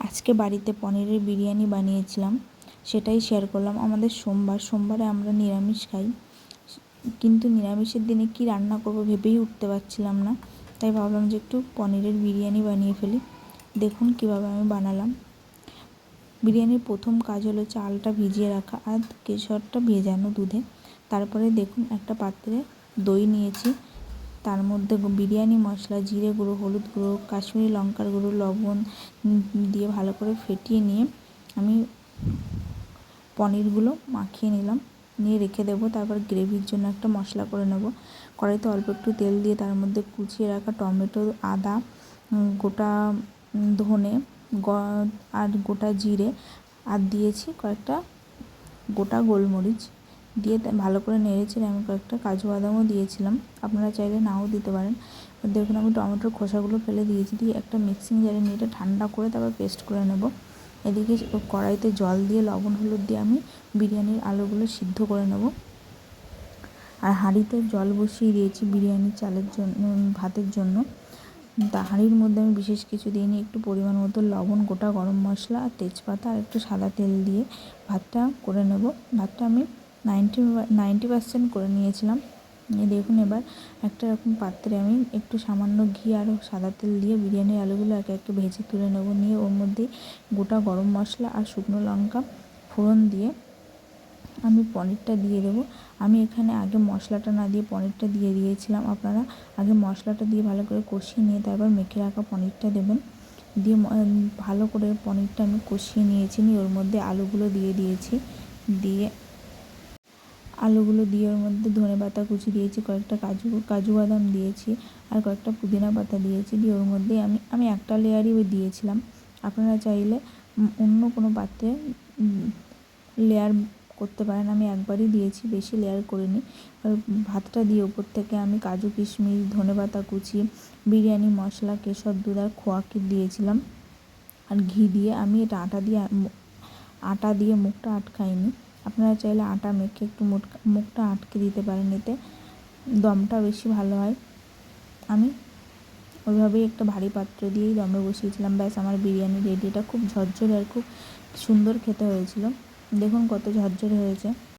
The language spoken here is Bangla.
আজকে বাড়িতে পনিরের বিরিয়ানি বানিয়েছিলাম, সেটাই শেয়ার করলাম। আমাদের সোমবারে আমরা নিরামিষ খাই, কিন্তু নিরামিষের দিনে কি রান্না করব ভেবেই উঠতে পারছিলাম না। তাই ভাবলাম যে একটু পনিরের বিরিয়ানি বানিয়ে ফেলি। দেখুন কীভাবে আমি বানালাম। বিরিয়ানির প্রথম কাজ হলো চালটা ভিজিয়ে রাখা আর কেশরটা ভেজানো দুধে। তারপরে দেখুন একটা পাত্রে দই নিয়েছি, তার মধ্যে বিরিয়ানি মশলা, জিরে গুঁড়ো, হলুদ গুঁড়ো, কাশ্মীরি লঙ্কার গুঁড়ো, লবণ দিয়ে ভালো করে ফেটিয়ে নিয়ে আমি পনিরগুলো মাখিয়ে নিলাম, নিয়ে রেখে দেবো। তারপর গ্রেভির জন্য একটা মশলা করে নেব। কড়াইতে অল্প একটু তেল দিয়ে তার মধ্যে কুচিয়ে রাখা টমেটো, আদা, গোটা ধনে আর গোটা জিরে আর দিয়েছি কয়েকটা গোটা গোলমরিচ দিয়ে ভালো করে নেড়েছি। আমি কয়েকটা কাজু বাদামও দিয়েছিলাম, আপনারা চাইলে নাও দিতে পারেন। দেখুন আমি টমেটোর খোসাগুলো ফেলে দিয়েছি, দিয়ে একটা মিক্সিং জারে নিয়ে এটা ঠান্ডা করে তারপর পেস্ট করে নেব। এদিকে কড়াইতে জল দিয়ে লবণ হলুদ দিয়ে আমি বিরিয়ানির আলুগুলো সিদ্ধ করে নেব। আর হাঁড়িতে জল বসিয়ে দিয়েছি বিরিয়ানির চালের জন্য, ভাতের জন্য। হাঁড়ির মধ্যে আমি বিশেষ কিছু দিইনি, একটু পরিমাণ মতো লবণ, গোটা গরম মশলা আর তেজপাতা আর একটু সাদা তেল দিয়ে ভাতটা করে নেব। ভাতটা আমি 90% করে নিয়েছিলাম। দেখুন এবার একটা এরকম পাত্রে আমি একটু সামান্য ঘি আর সাদা তেল দিয়ে বিরিয়ানির আলুগুলো একে একে ভেজে তুলে নেব। নিয়ে ওর মধ্যে গোটা গরম মশলা আর শুকনো লঙ্কা ফোড়ন দিয়ে আমি পনিরটা দিয়ে দেবো। আমি এখানে আগে মশলাটা না দিয়ে পনিরটা দিয়ে দিয়েছিলাম। আপনারা আগে মশলাটা দিয়ে ভালো করে কষিয়ে নিয়ে তারপর মেখে রাখা পনিরটা দেবেন। দিয়ে ভালো করে পনিরটা আমি কষিয়ে নিয়েছি, নিয়ে ওর মধ্যে আলুগুলো দিয়ে দিয়েছি। আলুগুলো দিয়ে ওর মধ্যে ধনেপাতা কুচি দিয়েছি, কয়েকটা কাজু বাদাম দিয়েছি আর কয়েকটা পুদিনা পাতা দিয়েছি। দিয়ে ওর মধ্যে আমি একটা লেয়ারই দিয়েছিলাম। আপনারা চাইলে অন্য কোনো পাত্রে লেয়ার করতে পারেন। আমি একবারই দিয়েছি, বেশি লেয়ার করিনি। ভাতটা দিয়ে ওপর থেকে আমি কাজু কিশমিশ, ধনেপাতা কুচি, বিরিয়ানি মশলা, কেশর দুধ আর খোয়া ক্ষীর দিয়েছিলাম। আর ঘি দিয়ে আমি এটা আটা দিয়ে মুখটা আটকাইনি। আপনারা চাইলে আটা মেখে একটু মুখটা আটকে দিতে পারেন, এতে দমটা বেশি ভালো হয়। আমি ওইভাবেই একটা ভারী পাত্র দিয়েই দমে বসিয়েছিলাম। ব্যাস আমার বিরিয়ানি রেডি। এটা খুব ঝরঝরে আর খুব সুন্দর খেতে হয়েছিল। দেখুন কত ঝরঝরে হয়েছে।